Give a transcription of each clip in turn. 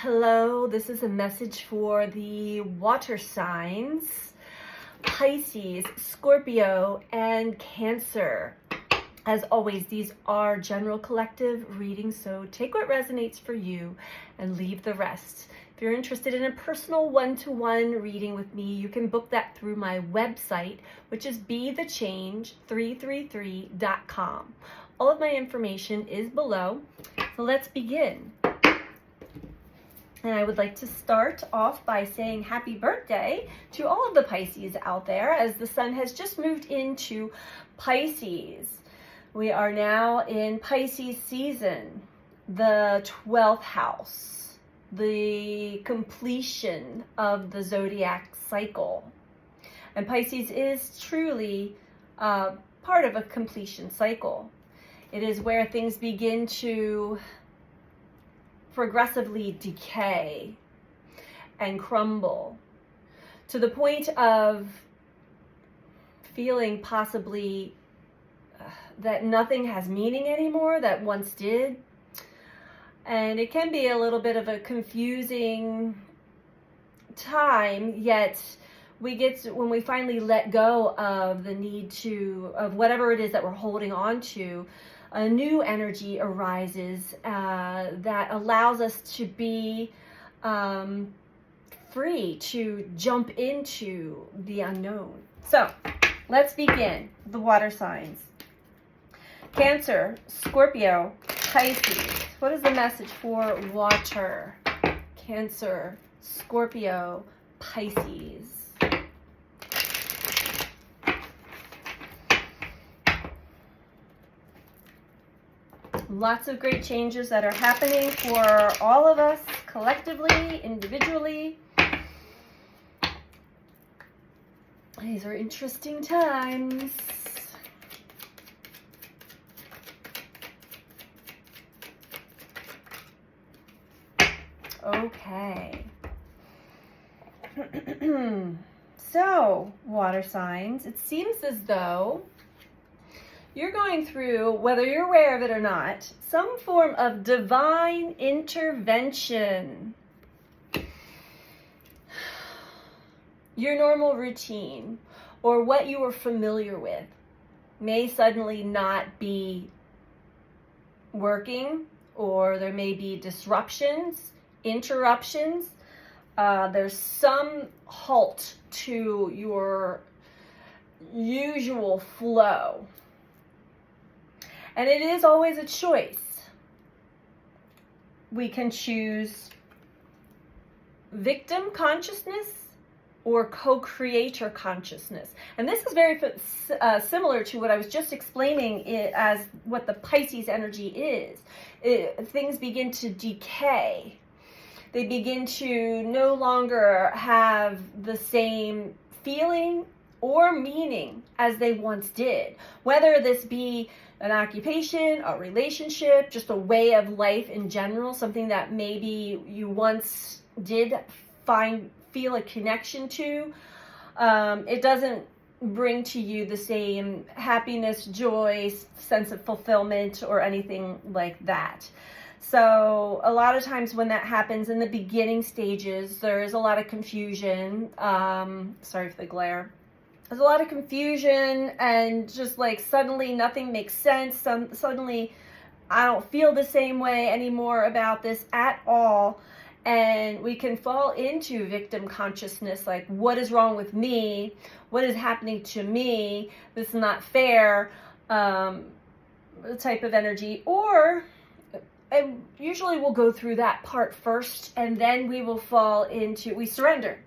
Hello, this is a message for the water signs, Pisces, Scorpio, and Cancer. As always, these are general collective readings, so take what resonates for you and leave the rest. If you're interested in a personal one-to-one reading with me, you can book that through my website, which is bethechange333.com. All of my information is below, so let's begin. And I would like to start off by saying happy birthday to all of the Pisces out there, as the sun has just moved into Pisces. We are now in Pisces season, the 12th house, the completion of the zodiac cycle. And Pisces is truly part of a completion cycle. It is where things begin to progressively decay and crumble to the point of feeling possibly that nothing has meaning anymore that once did. And it can be a little bit of a confusing time, yet we get to, when we finally let go of the need of whatever it is that we're holding on to, a new energy arises that allows us to be free to jump into the unknown. So let's begin. The water signs. Cancer, Scorpio, Pisces. What is the message for water? Cancer, Scorpio, Pisces. Lots of great changes that are happening for all of us, collectively, individually. These are interesting times. Okay. So, water signs, it seems as though you're going through, whether you're aware of it or not, some form of divine intervention. Your normal routine or what you were familiar with may suddenly not be working, or there may be disruptions, interruptions. There's some halt to your usual flow. And it is always a choice. We can choose victim consciousness or co-creator consciousness. And this is very similar to what I was just explaining as what the Pisces energy is. Things begin to decay. They begin to no longer have the same feeling or meaning as they once did. Whether this be an occupation, a relationship, just a way of life in general, something that maybe you once did feel a connection to, it doesn't bring to you the same happiness, joy, sense of fulfillment, or anything like that. So a lot of times when that happens in the beginning stages, there is a lot of confusion. Sorry for the glare. There's a lot of confusion, and just like suddenly nothing makes sense. Suddenly I don't feel the same way anymore about this at all. And we can fall into victim consciousness, like, what is wrong with me? What is happening to me? This is not fair, type of energy. Or usually we'll go through that part first, and then we will fall into, we surrender.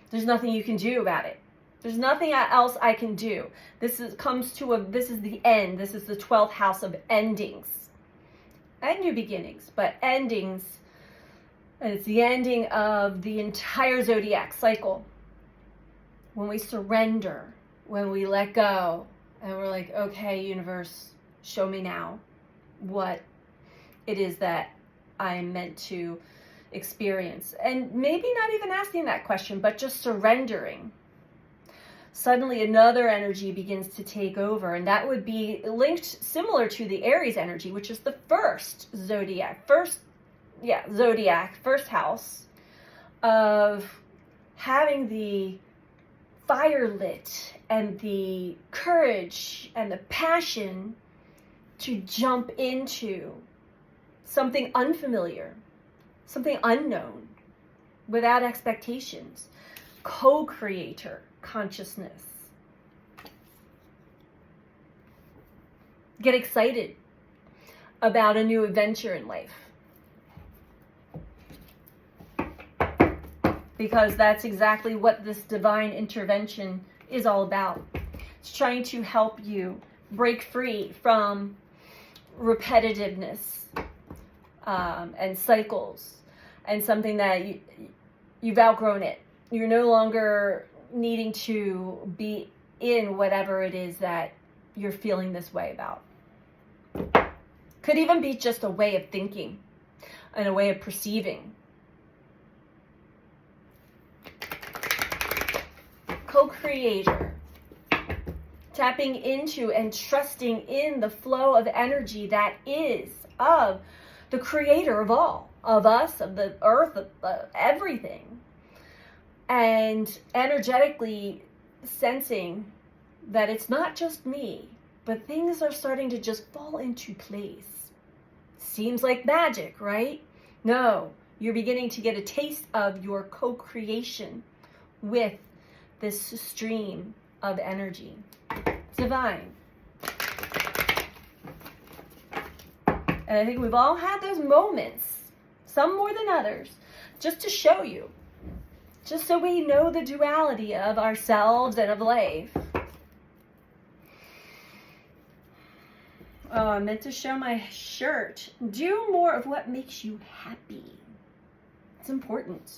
There's nothing you can do about it. There's nothing else I can do. This is the end. This is the 12th house of endings and new beginnings, but endings. And it's the ending of the entire zodiac cycle. When we surrender, when we let go, and we're like, okay, universe, show me now what it is that I'm meant to experience. And maybe not even asking that question, but just surrendering. Suddenly another energy begins to take over, and that would be linked similar to the Aries energy, which is the first zodiac, first zodiac, first house, of having the fire lit and the courage and the passion to jump into something unfamiliar, something unknown, without expectations. Co-creator consciousness. Get excited about a new adventure in life, because that's exactly what this divine intervention is all about. It's trying to help you break free from repetitiveness and cycles, and something that you've outgrown it. You're no longer needing to be in whatever it is that you're feeling this way about. Could even be just a way of thinking and a way of perceiving. Co-creator. Tapping into and trusting in the flow of energy that is of the creator of all, of us, of the earth, of everything. And energetically sensing that it's not just me, but things are starting to just fall into place. Seems like magic, right? No, you're beginning to get a taste of your co-creation with this stream of energy. Divine. And I think we've all had those moments, some more than others, just to show you, just so we know the duality of ourselves and of life. Oh, I meant to show my shirt. Do more of what makes you happy. It's important.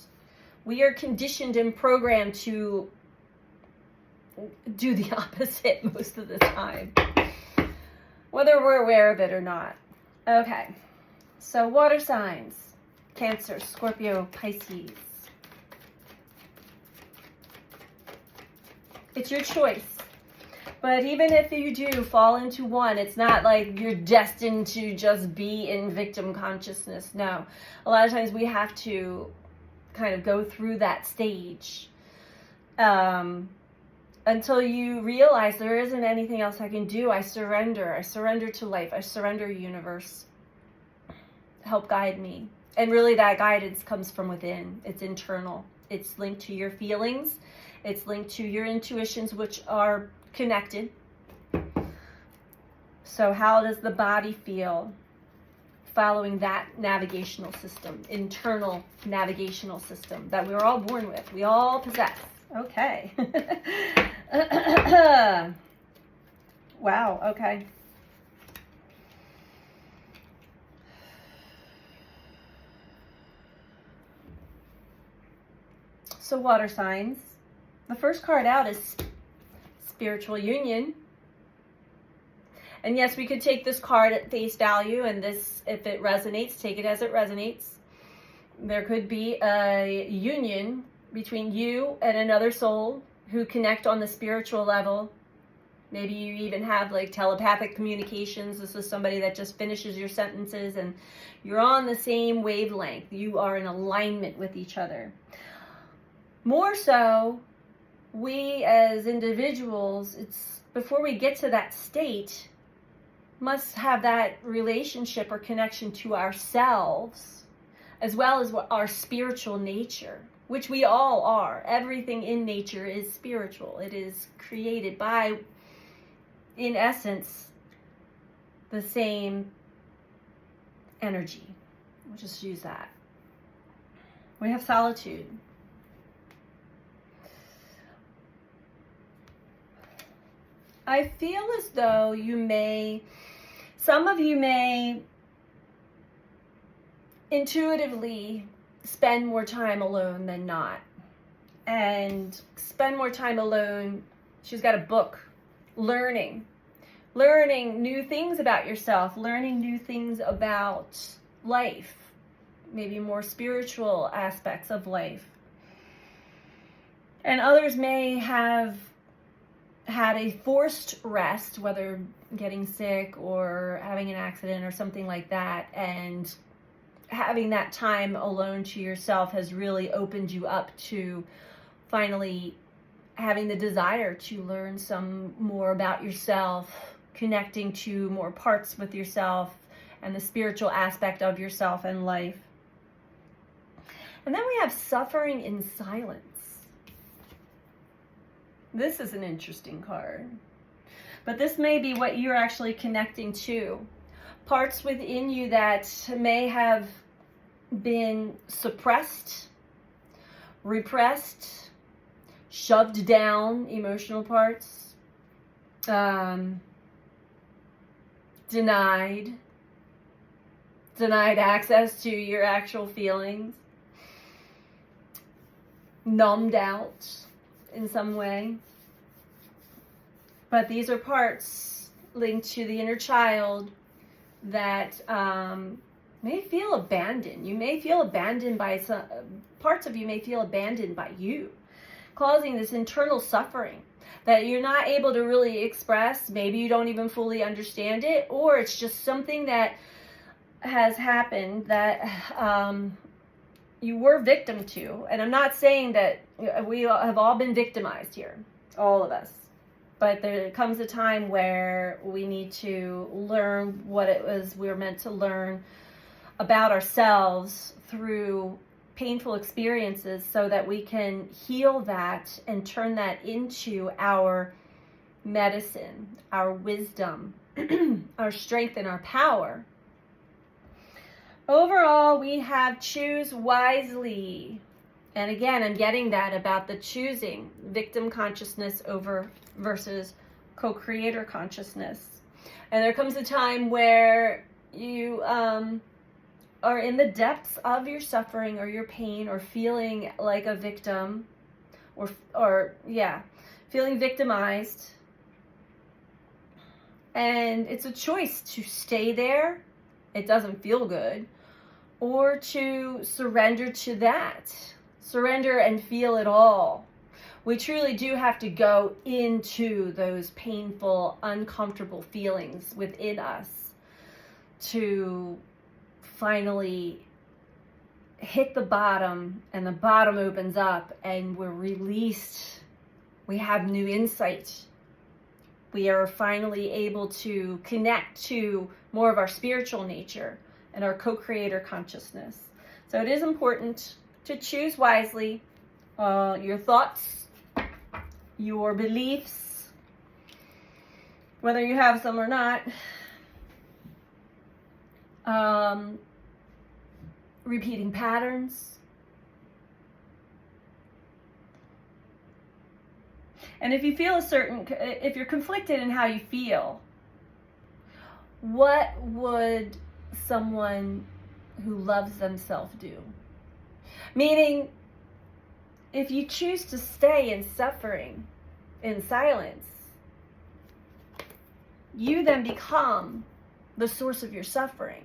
We are conditioned and programmed to do the opposite most of the time, whether we're aware of it or not. Okay, so water signs: Cancer, Scorpio, Pisces. It's your choice. But even if you do fall into one, it's not like you're destined to just be in victim consciousness. No. A lot of times we have to kind of go through that stage until you realize there isn't anything else I can do. I surrender. I surrender to life. I surrender, universe. Help guide me. And really that guidance comes from within. It's internal. It's linked to your feelings. It's linked to your intuitions, which are connected. So how does the body feel following that navigational system, internal navigational system that we're all born with, we all possess? Okay. Wow, okay. So water signs. The first card out is spiritual union. And yes, we could take this card at face value, and this, if it resonates, take it as it resonates. There could be a union between you and another soul who connect on the spiritual level. Maybe you even have like telepathic communications. This is somebody that just finishes your sentences and you're on the same wavelength. You are in alignment with each other. More so, we as individuals, it's before we get to that state, must have that relationship or connection to ourselves, as well as our spiritual nature, which we all are. Everything in nature is spiritual. It is created by, in essence, the same energy. We'll just use that. We have solitude. I feel as though some of you may intuitively spend more time alone than not. And spend more time alone. She's got a book. Learning new things about yourself, learning new things about life, maybe more spiritual aspects of life. And others may have had a forced rest, whether getting sick or having an accident or something like that, and having that time alone to yourself has really opened you up to finally having the desire to learn some more about yourself, connecting to more parts with yourself and the spiritual aspect of yourself and life. And then we have suffering in silence. This is an interesting card. But this may be what you're actually connecting to. Parts within you that may have been suppressed, repressed, shoved down, emotional parts, denied access to your actual feelings, numbed out in some way. But these are parts linked to the inner child that may feel abandoned. You may feel abandoned by some parts of you may feel abandoned by you, causing this internal suffering that you're not able to really express. Maybe you don't even fully understand it, or it's just something that has happened that you were victim to. And I'm not saying that we have all been victimized here, all of us. But there comes a time where we need to learn what it was we were meant to learn about ourselves through painful experiences so that we can heal that and turn that into our medicine, our wisdom, our strength, and our power. Overall, we have choose wisely. And again, I'm getting that about the choosing victim consciousness over versus co-creator consciousness. And there comes a time where you are in the depths of your suffering or your pain, or feeling like a victim, or feeling victimized. And it's a choice to stay there. It doesn't feel good. Or to surrender to that. Surrender and feel it all. We truly do have to go into those painful, uncomfortable feelings within us to finally hit the bottom, and the bottom opens up and we're released. We have new insight. We are finally able to connect to more of our spiritual nature and our co-creator consciousness. So it is important to choose wisely your thoughts, your beliefs, whether you have some or not. Repeating patterns. And if you feel if you're conflicted in how you feel, what would someone who loves themselves do? Meaning, if you choose to stay in suffering, in silence, you then become the source of your suffering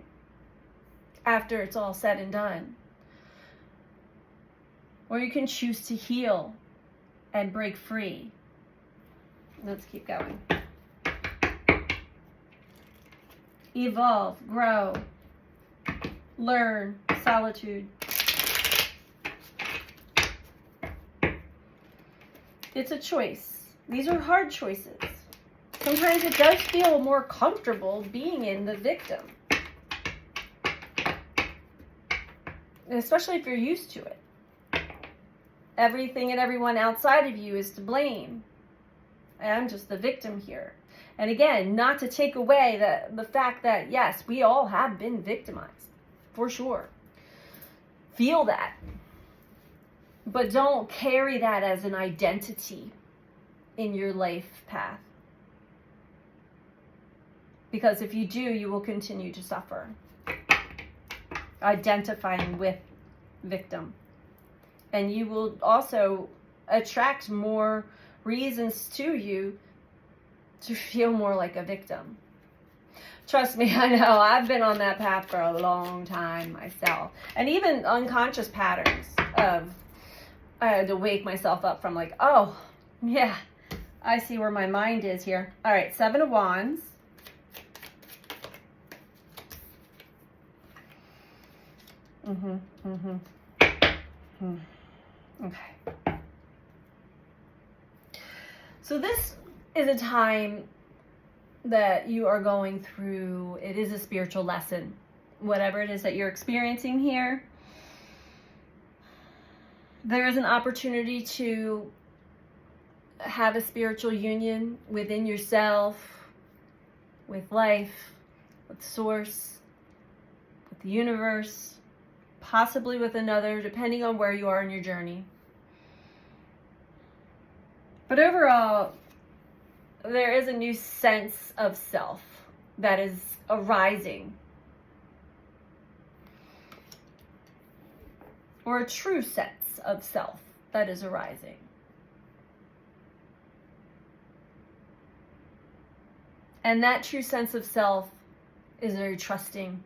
after it's all said and done. Or you can choose to heal and break free. Let's keep going. Evolve, grow, learn, solitude. It's a choice. These are hard choices. Sometimes it does feel more comfortable being in the victim, especially if you're used to it. Everything and everyone outside of you is to blame. I'm just the victim here. And again, not to take away the fact that, yes, we all have been victimized, for sure. Feel that. But don't carry that as an identity in your life path. Because if you do, you will continue to suffer. Identifying with victim. And you will also attract more reasons to you to feel more like a victim. Trust me, I know. I've been on that path for a long time myself. And even unconscious patterns of, I had to wake myself up from like, oh, yeah, I see where my mind is here. All right, 7 of Wands. Okay. So this is a time that you are going through. It is a spiritual lesson. Whatever it is that you're experiencing here, there is an opportunity to have a spiritual union within yourself, with life, with source, with the universe, possibly with another, depending on where you are in your journey. But overall, there is a new sense of self that is arising, or a true sense of self that is arising. And that true sense of self is very trusting.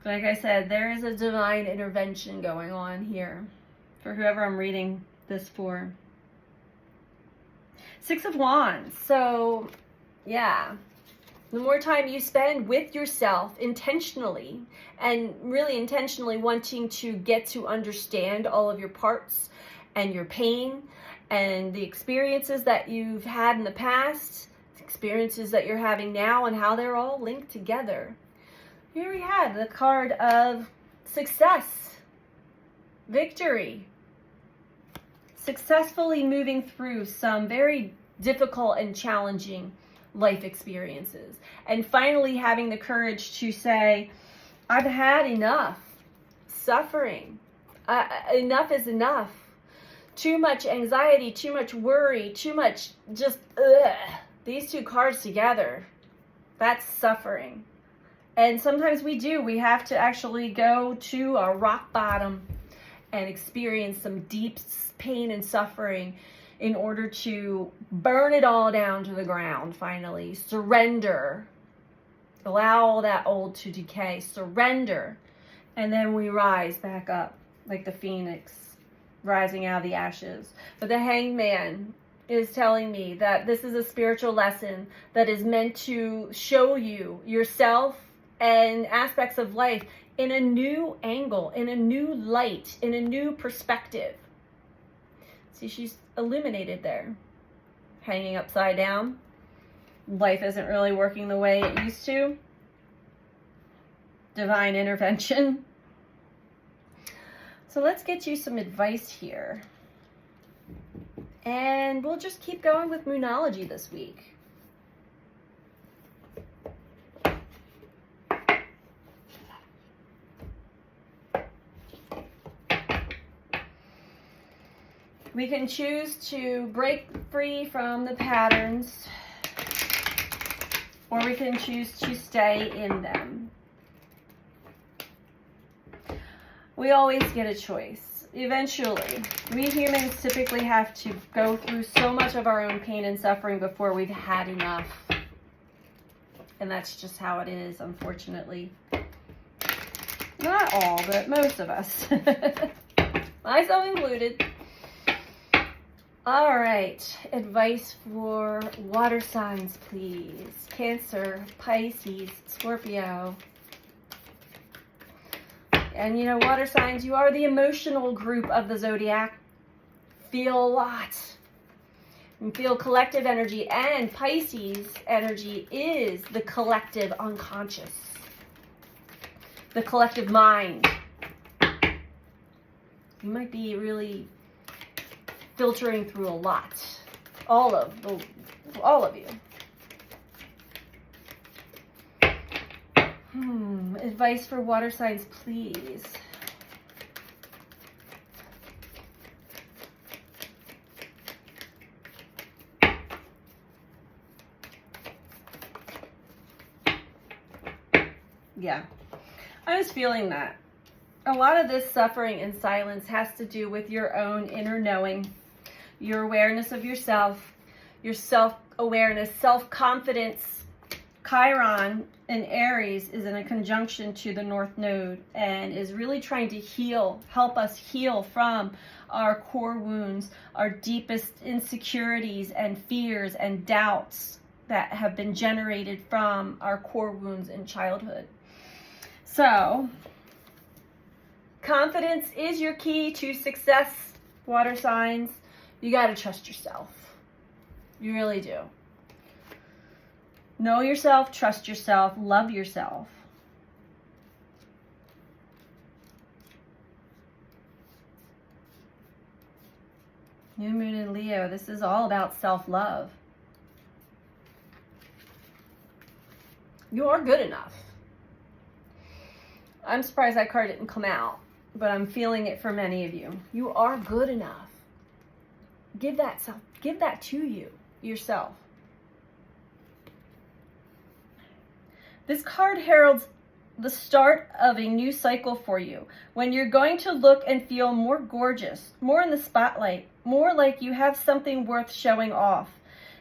Like I said, there is a divine intervention going on here for whoever I'm reading this for. Six of Wands. So, yeah. The more time you spend with yourself intentionally, and really intentionally wanting to get to understand all of your parts and your pain and the experiences that you've had in the past, experiences that you're having now, and how they're all linked together. Here we have the card of success, victory, successfully moving through some very difficult and challenging life experiences, and finally having the courage to say, I've had enough suffering. Enough is enough. Too much anxiety, too much worry, too much just, these two cards together, that's suffering. And sometimes we have to actually go to a rock bottom and experience some deep pain and suffering in order to burn it all down to the ground, finally. Surrender. Allow all that old to decay. Surrender. And then we rise back up like the phoenix rising out of the ashes. But the Hangman is telling me that this is a spiritual lesson that is meant to show you yourself and aspects of life in a new angle, in a new light, in a new perspective. See, she's illuminated there, hanging upside down. Life isn't really working the way it used to. Divine intervention. So let's get you some advice here. And we'll just keep going with Moonology this week. We can choose to break free from the patterns, or we can choose to stay in them. We always get a choice. Eventually, we humans typically have to go through so much of our own pain and suffering before we've had enough. And that's just how it is, unfortunately. Not all, but most of us. Myself included. All right, advice for water signs, please. Cancer, Pisces, Scorpio. And you know, water signs, you are the emotional group of the zodiac. Feel a lot. And feel collective energy. And Pisces energy is the collective unconscious. The collective mind. You might be really filtering through a lot. All of you. Advice for water signs, please. Yeah, I was feeling that. A lot of this suffering in silence has to do with your own inner knowing, your awareness of yourself, your self-awareness, self-confidence. Chiron in Aries is in a conjunction to the North Node and is really trying to help us heal from our core wounds, our deepest insecurities and fears and doubts that have been generated from our core wounds in childhood. So, confidence is your key to success, water signs. You got to trust yourself. You really do. Know yourself, trust yourself, love yourself. New Moon in Leo, this is all about self-love. You are good enough. I'm surprised that card didn't come out, but I'm feeling it for many of you. You are good enough. Give that to you, yourself. This card heralds the start of a new cycle for you, when you're going to look and feel more gorgeous, more in the spotlight, more like you have something worth showing off.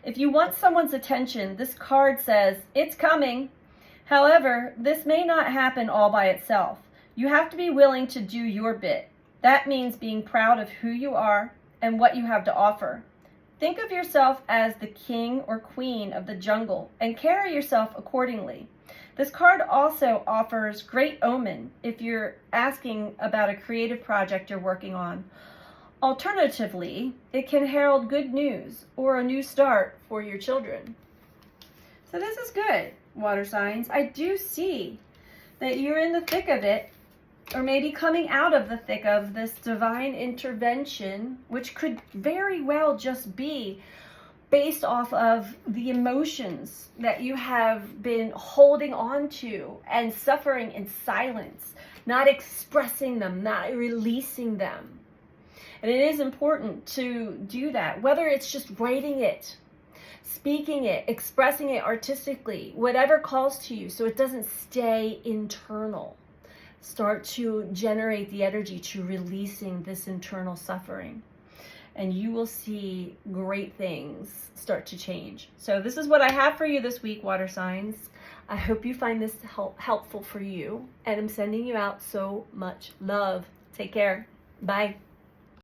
If you want someone's attention, this card says, it's coming. However, this may not happen all by itself. You have to be willing to do your bit. That means being proud of who you are and what you have to offer. Think of yourself as the king or queen of the jungle and carry yourself accordingly. This card also offers great omen if you're asking about a creative project you're working on. Alternatively, it can herald good news or a new start for your children. So this is good, water signs. I do see that you're in the thick of it, or maybe coming out of the thick of this divine intervention, which could very well just be based off of the emotions that you have been holding on to and suffering in silence, not expressing them, not releasing them. And it is important to do that, whether it's just writing it, speaking it, expressing it artistically, whatever calls to you, so it doesn't stay internal. Start to generate the energy to releasing this internal suffering. And you will see great things start to change. So this is what I have for you this week, water signs. I hope you find this helpful for you. And I'm sending you out so much love. Take care. Bye.